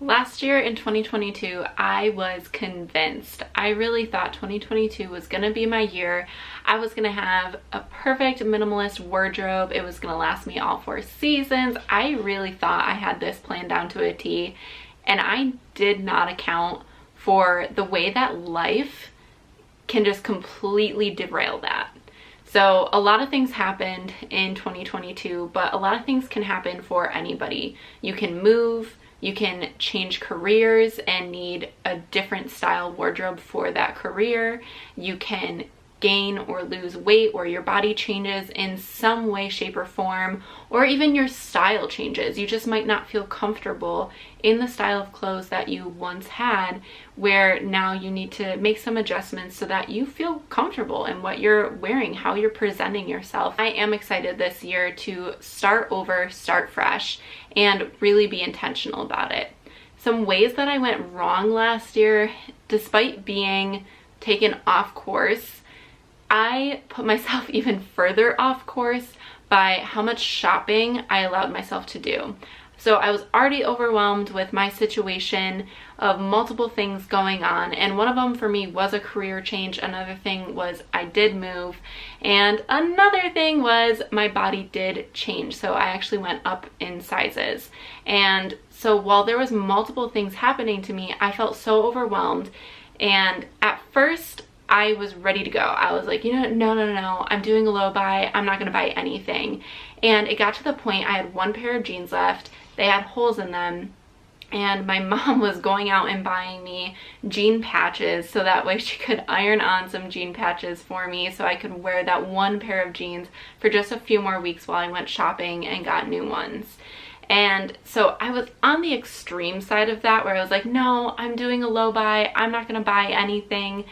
Last year in 2022, I was convinced. I really thought 2022 was gonna be my year. I was gonna have a perfect minimalist wardrobe. It was gonna last me all 4 seasons. I really thought I had this planned down to a T, and I did not account for the way that life can just completely derail that. So a lot of things happened in 2022, but a lot of things can happen for anybody. You can move, you can change careers and need a different style wardrobe for that career. You can gain or lose weight, or your body changes in some way, shape, or form, or even your style changes. You just might not feel comfortable in the style of clothes that you once had, where now you need to make some adjustments so that you feel comfortable in what you're wearing, how you're presenting yourself. I am excited this year to start over, start fresh, and really be intentional about it. Some ways that I went wrong last year, despite being taken off course, I put myself even further off course by how much shopping I allowed myself to do. So I was already overwhelmed with my situation of multiple things going on, and one of them for me was a career change. Another thing was I did move, and another thing was my body did change. So I actually went up in sizes. And so while there was multiple things happening to me, I felt so overwhelmed. And at first I was ready to go. I was like, no, I'm doing a low buy. I'm not going to buy anything. And it got to the point I had one pair of jeans left. They had holes in them. And my mom was going out and buying me jean patches so that way she could iron on some jean patches for me so I could wear that one pair of jeans for just a few more weeks while I went shopping and got new ones. And so I was on the extreme side of that, where I was like, no, I'm doing a low buy. I'm not going to buy anything,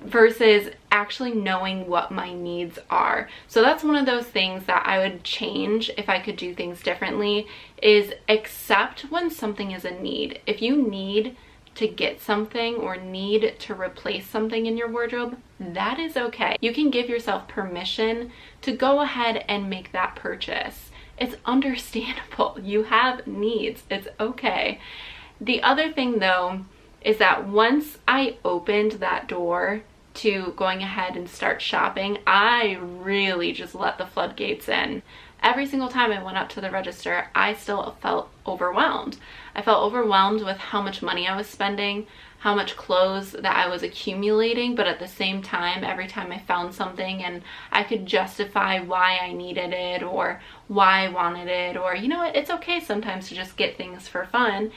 versus actually knowing what my needs are. So that's one of those things that I would change if I could do things differently, is accept when something is a need. If you need to get something or need to replace something in your wardrobe, that is okay. You can give yourself permission to go ahead and make that purchase. It's understandable. You have needs. It's okay. The other thing though is that once I opened that door to going ahead and start shopping, I really just let the floodgates in. Every single time I went up to the register, I still felt overwhelmed. I felt overwhelmed with how much money I was spending, how much clothes that I was accumulating, but at the same time, every time I found something and I could justify why I needed it or why I wanted it, or it's okay sometimes to just get things for fun.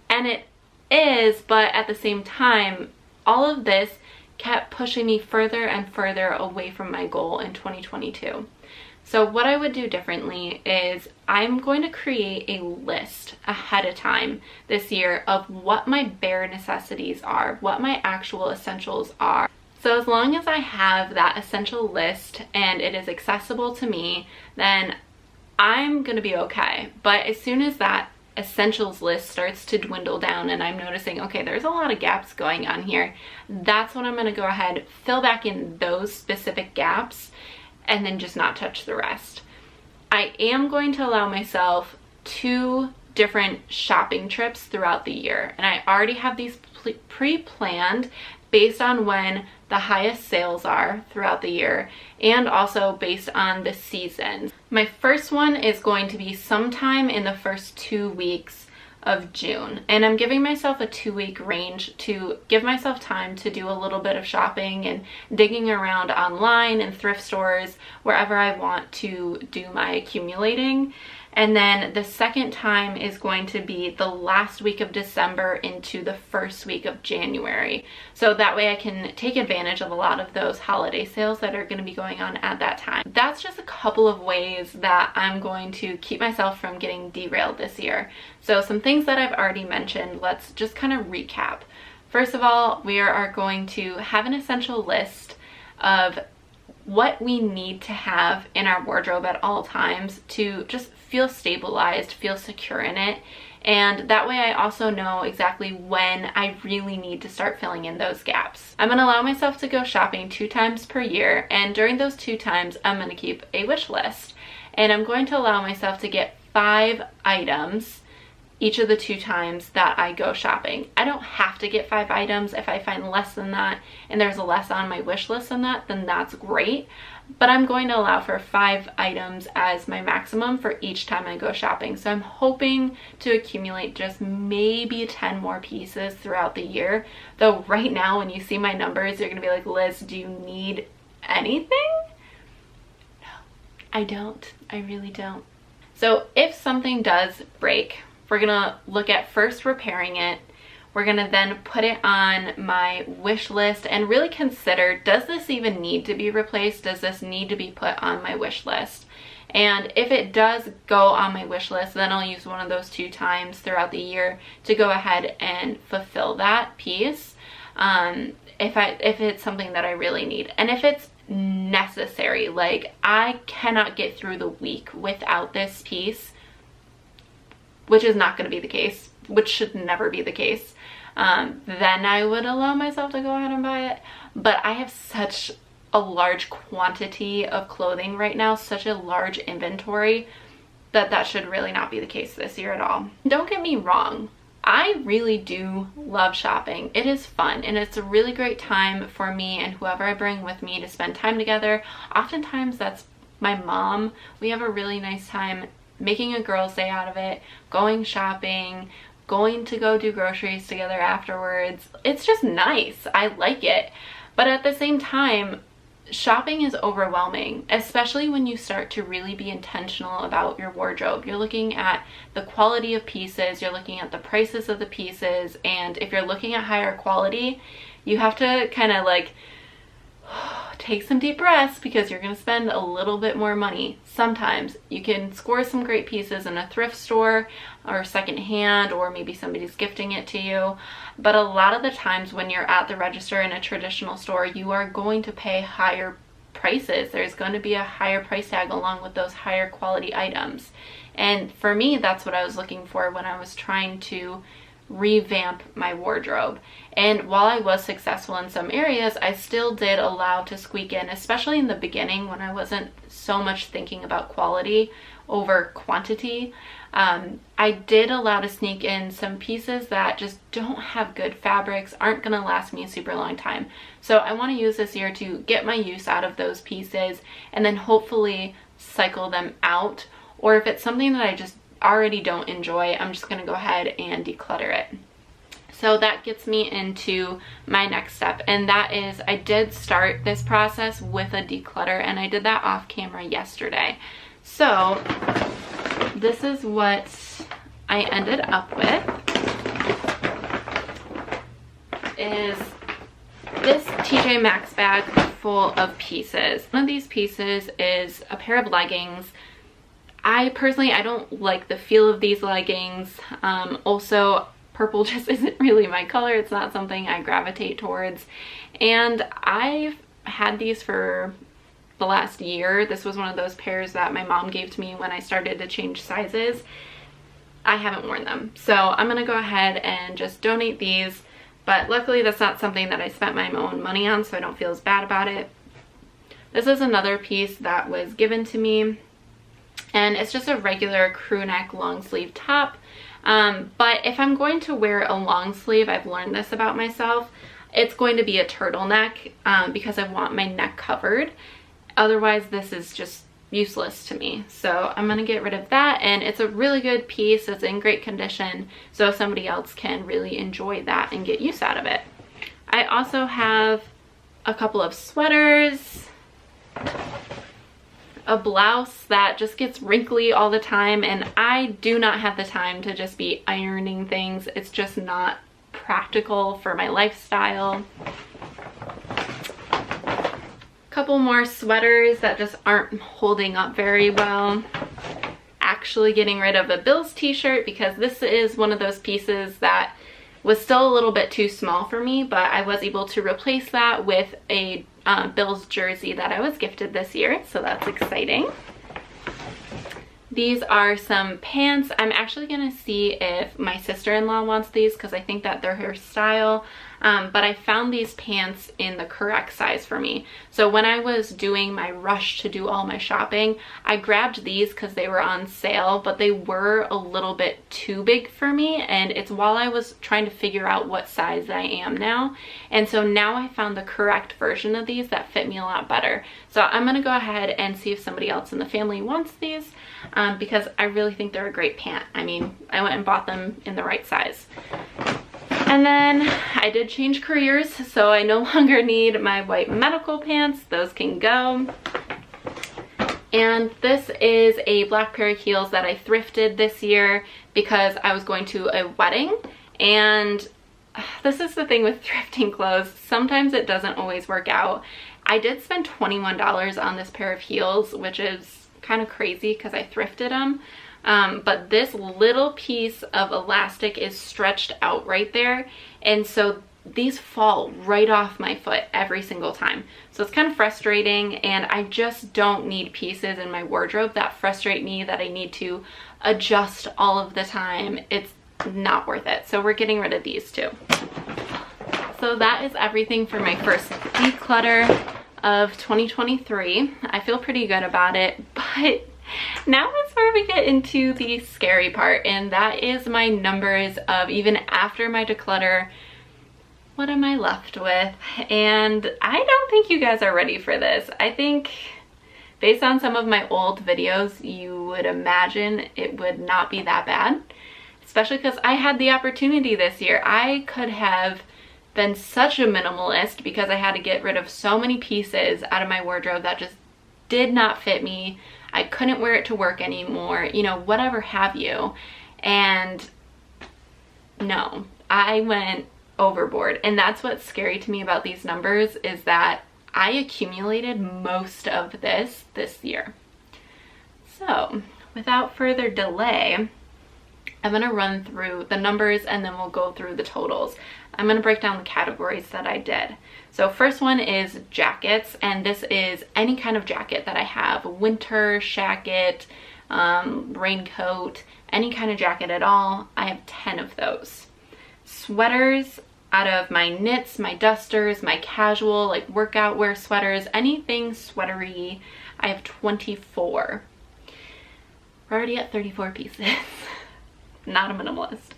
And it is, but at the same time, all of this kept pushing me further and further away from my goal in 2022. So what I would do differently is I'm going to create a list ahead of time this year of what my bare necessities are, what my actual essentials are. So as long as I have that essential list and it is accessible to me, then I'm gonna be okay. But as soon as that essentials list starts to dwindle down and I'm noticing, okay, there's a lot of gaps going on here, that's when I'm going to go ahead, fill back in those specific gaps, and then just not touch the rest. I am going to allow myself 2 different shopping trips throughout the year, and I already have these pre-planned based on when the highest sales are throughout the year, and also based on the seasons. My first one is going to be sometime in the first 2 weeks of June, and I'm giving myself a 2-week range to give myself time to do a little bit of shopping and digging around online and thrift stores wherever I want to do my accumulating. And then the second time is going to be the last week of December into the first week of January. So that way I can take advantage of a lot of those holiday sales that are going to be going on at that time. That's just a couple of ways that I'm going to keep myself from getting derailed this year. So some things that I've already mentioned, let's just kind of recap. First of all, we are going to have an essential list of what we need to have in our wardrobe at all times to just feel stabilized, feel secure in it. And that way I also know exactly when I really need to start filling in those gaps. I'm going to allow myself to go shopping 2 times per year, and during those 2 times I'm going to keep a wish list. And I'm going to allow myself to get 5 items each of the 2 times that I go shopping. I don't have to get 5 items. If I find less than that and there's less on my wish list than that, then that's great. But I'm going to allow for 5 items as my maximum for each time I go shopping. So I'm hoping to accumulate just maybe 10 more pieces throughout the year. Though right now when you see my numbers, you're gonna be like, Liz, do you need anything? No, I don't. I really don't. So if something does break, we're gonna look at first repairing it. We're gonna then put it on my wish list and really consider, does this even need to be replaced? Does this need to be put on my wish list? And if it does go on my wish list, then I'll use one of those 2 times throughout the year to go ahead and fulfill that piece. If it's something that I really need. And if it's necessary, like I cannot get through the week without this piece, which is not going to be the case, which should never be the case, then I would allow myself to go ahead and buy it. But I have such a large quantity of clothing right now, such a large inventory, that should really not be the case this year at all. Don't get me wrong, I really do love shopping. It is fun and it's a really great time for me and whoever I bring with me to spend time together. Oftentimes that's my mom. We have a really nice time making a girls' day out of it, going shopping, going to go do groceries together afterwards. It's just nice. I like it. But at the same time, shopping is overwhelming, especially when you start to really be intentional about your wardrobe. You're looking at the quality of pieces, you're looking at the prices of the pieces, and if you're looking at higher quality, you have to kind of like take some deep breaths because you're going to spend a little bit more money. Sometimes you can score some great pieces in a thrift store or secondhand, or maybe somebody's gifting it to you. But a lot of the times when you're at the register in a traditional store, you are going to pay higher prices. There's going to be a higher price tag along with those higher quality items. And for me, that's what I was looking for when I was trying to revamp my wardrobe. And while I was successful in some areas, I still did allow to squeak in, especially in the beginning when I wasn't so much thinking about quality over quantity. I did allow to sneak in some pieces that just don't have good fabrics, aren't going to last me a super long time. So I want to use this year to get my use out of those pieces and then hopefully cycle them out. Or if it's something that I just already don't enjoy, I'm just going to go ahead and declutter it. So that gets me into my next step, and that is I did start this process with a declutter, and I did that off camera yesterday. So this is what I ended up with, is this TJ Maxx bag full of pieces. One of these pieces is a pair of leggings. I personally don't like the feel of these leggings. Also, purple just isn't really my color. It's not something I gravitate towards. And I've had these for the last year. This was one of those pairs that my mom gave to me when I started to change sizes. I haven't worn them. So I'm gonna go ahead and just donate these. But luckily that's not something that I spent my own money on, so I don't feel as bad about it. This is another piece that was given to me. And it's just a regular crew neck long sleeve top. But if I'm going to wear a long sleeve, I've learned this about myself, it's going to be a turtleneck because I want my neck covered. Otherwise, this is just useless to me. So I'm going to get rid of that. And it's a really good piece. It's in great condition. So somebody else can really enjoy that and get use out of it. I also have a couple of sweaters, a blouse that just gets wrinkly all the time, and I do not have the time to just be ironing things. It's just not practical for my lifestyle. A couple more sweaters that just aren't holding up very well. Actually getting rid of a Bills t-shirt because this is one of those pieces that was still a little bit too small for me, but I was able to replace that with a Bills jersey that I was gifted this year, so that's exciting. These are some pants. I'm actually gonna see if my sister-in-law wants these because I think that they're her style. but I found these pants in the correct size for me. So when I was doing my rush to do all my shopping, I grabbed these because they were on sale, but they were a little bit too big for me, and it's while I was trying to figure out what size I am now. And so now I found the correct version of these that fit me a lot better. So I'm gonna go ahead and see if somebody else in the family wants these, because I really think they're a great pant. I mean, I went and bought them in the right size. And then I did change careers, so I no longer need my white medical pants. Those can go. And this is a black pair of heels that I thrifted this year because I was going to a wedding. And this is the thing with thrifting clothes. Sometimes it doesn't always work out. I did spend $21 on this pair of heels, which is kind of crazy because I thrifted them. But this little piece of elastic is stretched out right there. And so these fall right off my foot every single time. So it's kind of frustrating, and I just don't need pieces in my wardrobe that frustrate me that I need to adjust all of the time. It's not worth it. So we're getting rid of these too. So that is everything for my first declutter of 2023. I feel pretty good about it, but now is where we get into the scary part, and that is my numbers of, even after my declutter, what am I left with? And I don't think you guys are ready for this. I think based on some of my old videos, you would imagine it would not be that bad, especially because I had the opportunity this year. I could have been such a minimalist because I had to get rid of so many pieces out of my wardrobe that just did not fit me. I couldn't wear it to work anymore, you know, whatever have you. And no, I went overboard. And that's what's scary to me about these numbers, is that I accumulated most of this year. So without further delay, I'm gonna run through the numbers and then we'll go through the totals. I'm gonna break down the categories that I did. So first one is jackets, and this is any kind of jacket that I have. Winter, shacket, raincoat, any kind of jacket at all. I have 10 of those. Sweaters, out of my knits, my dusters, my casual, like workout wear sweaters, anything sweatery, I have 24. We're already at 34 pieces. Not a minimalist.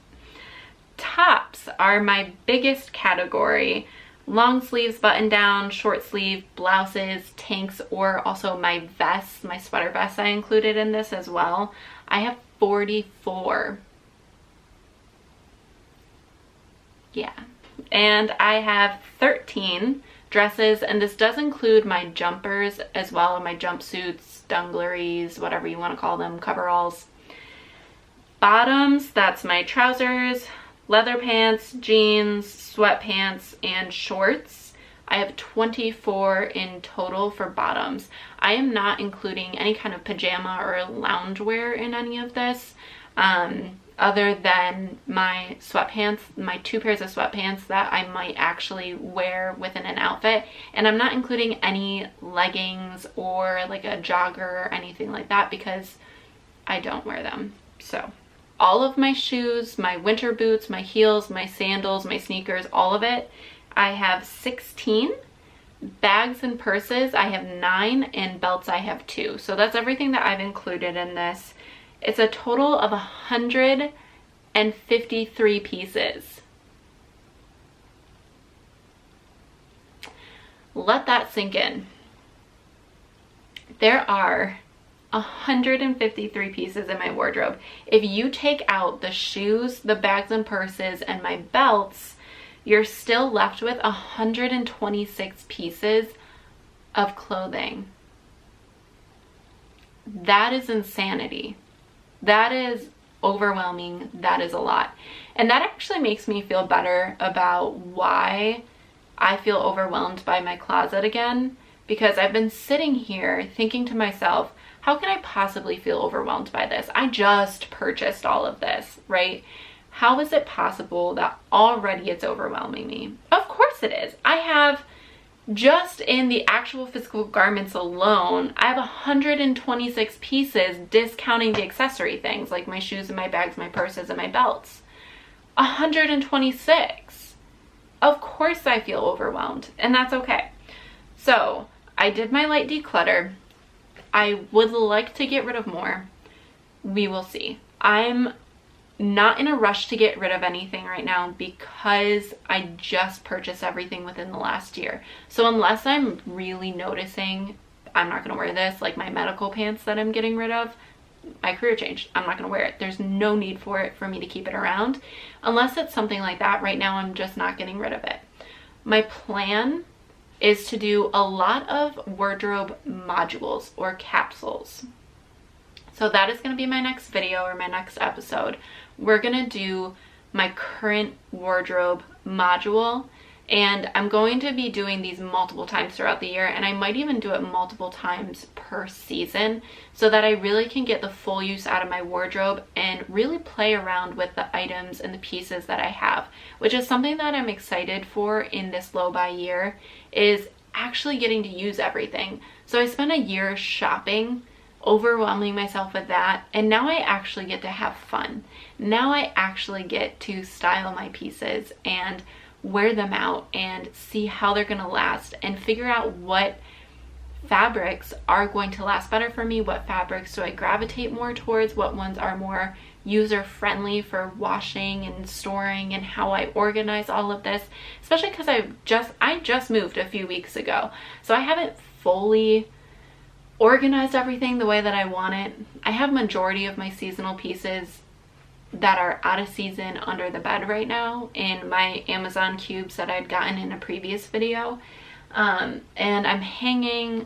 Tops are my biggest category. Long sleeves, button down, short sleeve, blouses, tanks, or also my vests, my sweater vests I included in this as well. I have 44. Yeah. And I have 13 dresses, and this does include my jumpers as well, my jumpsuits, dungleries, whatever you want to call them, coveralls. Bottoms, that's my trousers, leather pants, jeans, sweatpants, and shorts. I have 24 in total for bottoms. I am not including any kind of pajama or loungewear in any of this, other than my sweatpants, my 2 pairs of sweatpants that I might actually wear within an outfit. And I'm not including any leggings or like a jogger or anything like that because I don't wear them. So all of my shoes, my winter boots, my heels, my sandals, my sneakers, all of it, I have 16. Bags and purses, I have 9, and belts I have 2. So that's everything that I've included in this. It's a total of 153 pieces. Let that sink in. There are 153 pieces in my wardrobe. If you take out the shoes, the bags and purses, and my belts, you're still left with 126 pieces of clothing. That is insanity. That is overwhelming. That is a lot. And that actually makes me feel better about why I feel overwhelmed by my closet again, because I've been sitting here thinking to myself, how can I possibly feel overwhelmed by this? I just purchased all of this, right? How is it possible that already it's overwhelming me? Of course it is. I have, just in the actual physical garments alone, I have 126 pieces, discounting the accessory things like my shoes and my bags, my purses and my belts. 126. of course I feel overwhelmed, and that's okay. So I did my light declutter. I would like to get rid of more. We will see. I'm not in a rush to get rid of anything right now because I just purchased everything within the last year. So unless I'm really noticing I'm not going to wear this, like my medical pants that I'm getting rid of, my career changed, I'm not going to wear it. There's no need for it for me to keep it around. Unless it's something like that, right now I'm just not getting rid of it. My plan is to do a lot of wardrobe modules or capsules. So that is going to be my next video or my next episode. We're going to do my current wardrobe module, and I'm going to be doing these multiple times throughout the year, and I might even do it multiple times per season so that I really can get the full use out of my wardrobe and really play around with the items and the pieces that I have, which is something that I'm excited for in this low buy year, is actually getting to use everything. So I spent a year shopping, overwhelming myself with that, and now I actually get to have fun. Now I actually get to style my pieces and wear them out and see how they're going to last and figure out what fabrics are going to last better for me, what fabrics do I gravitate more towards, what ones are more user friendly for washing and storing, and how I organize all of this, especially because I just moved a few weeks ago, so I haven't fully organized everything the way that I want it. I have majority of my seasonal pieces that are out of season under the bed right now in my Amazon cubes that I'd gotten in a previous video, and I'm hanging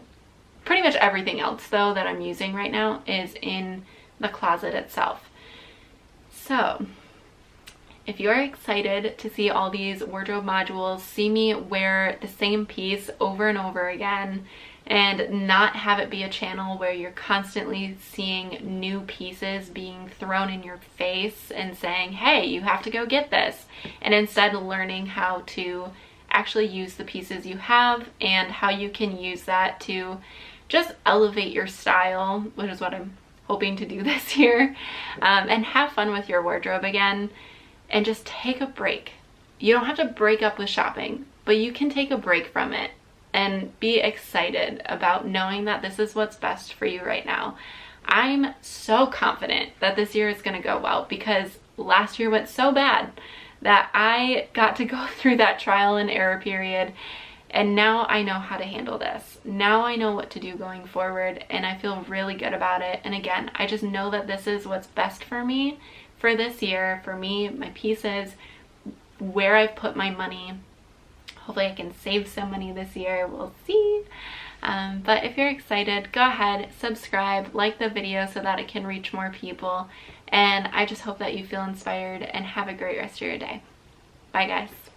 pretty much everything else though that I'm using right now is in the closet itself. So if you are excited to see all these wardrobe modules, see me wear the same piece over and over again, and not have it be a channel where you're constantly seeing new pieces being thrown in your face and saying, hey, you have to go get this, and instead learning how to actually use the pieces you have and how you can use that to just elevate your style, which is what I'm hoping to do this year, and have fun with your wardrobe again and just take a break. You don't have to break up with shopping, but you can take a break from it and be excited about knowing that this is what's best for you right now. I'm so confident that this year is going to go well because last year went so bad that I got to go through that trial and error period, and now I know how to handle this. Now I know what to do going forward, and I feel really good about it. And again, I just know that this is what's best for me for this year, for me, my pieces, where I've put my money. Hopefully I can save some money this year, we'll see. But if you're excited, go ahead, subscribe, like the video so that it can reach more people. And I just hope that you feel inspired and have a great rest of your day. Bye guys.